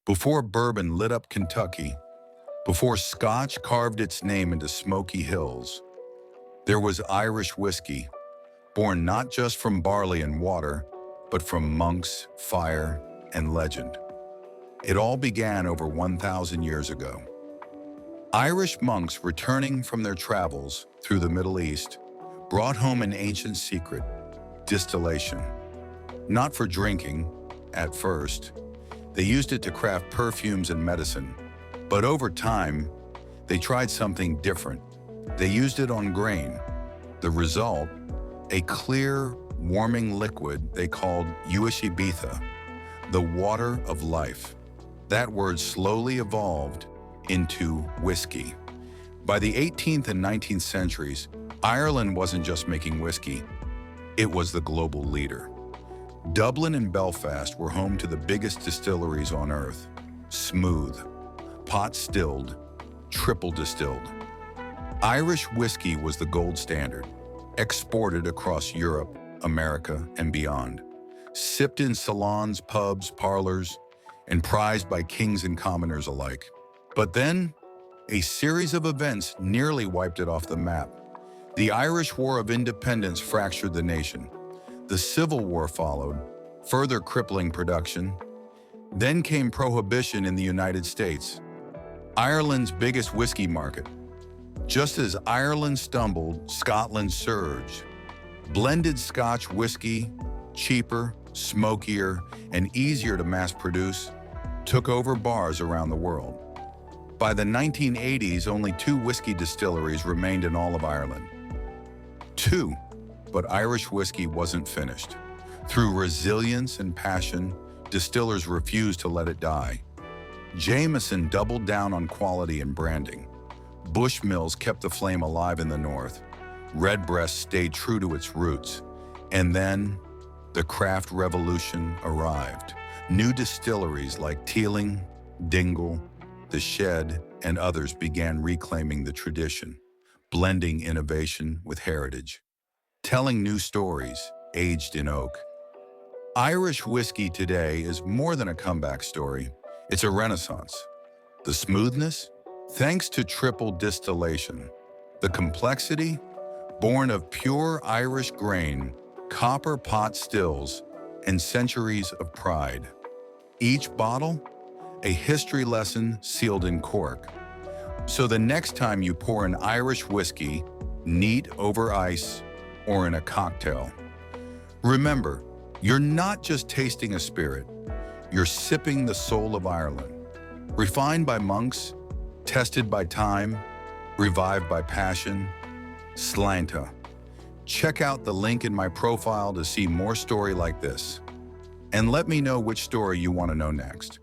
Before bourbon lit up Kentucky, before Scotch carved its name into smoky hills, there was Irish whiskey, born not just from barley and water, but from monks, fire, and legend. It all began over 1,000 years ago. Irish monks returning from their travels through the Middle East brought home an ancient secret: distillation. Not for drinking, at first. They used it to craft perfumes and medicine. But over time, they tried something different. They used it on grain. The result, a clear, warming liquid they called uisce beatha, the water of life. That word slowly evolved into whiskey. By the 18th and 19th centuries, Ireland wasn't just making whiskey, it was the global leader. Dublin and Belfast were home to the biggest distilleries on earth. Smooth, pot-stilled, triple-distilled. Irish whiskey was the gold standard, exported across Europe, America, and beyond. Sipped in salons, pubs, parlors, and prized by kings and commoners alike. But then, a series of events nearly wiped it off the map. The Irish War of Independence fractured the nation. The Civil War followed, further crippling production. Then came Prohibition in the United States, Ireland's biggest whiskey market. Just as Ireland stumbled, Scotland surged. Blended Scotch whiskey, cheaper, smokier, and easier to mass produce, took over bars around the world. By the 1980s, only 2 whiskey distilleries remained in all of Ireland. 2. But Irish whiskey wasn't finished. Through resilience and passion, distillers refused to let it die. Jameson doubled down on quality and branding. Bushmills kept the flame alive in the north. Redbreast stayed true to its roots. And then, the craft revolution arrived. New distilleries like Teeling, Dingle, The Shed, and others began reclaiming the tradition, blending innovation with heritage, telling new stories aged in oak. Irish whiskey today is more than a comeback story. It's a renaissance. The smoothness? Thanks to triple distillation. The complexity? Born of pure Irish grain, copper pot stills, and centuries of pride. Each bottle? A history lesson sealed in cork. So the next time you pour an Irish whiskey, neat over ice, or in a cocktail, remember, you're not just tasting a spirit, you're sipping the soul of Ireland. Refined by monks, tested by time, revived by passion, Slánta. Check out the link in my profile to see more story like this. And let me know which story you want to know next.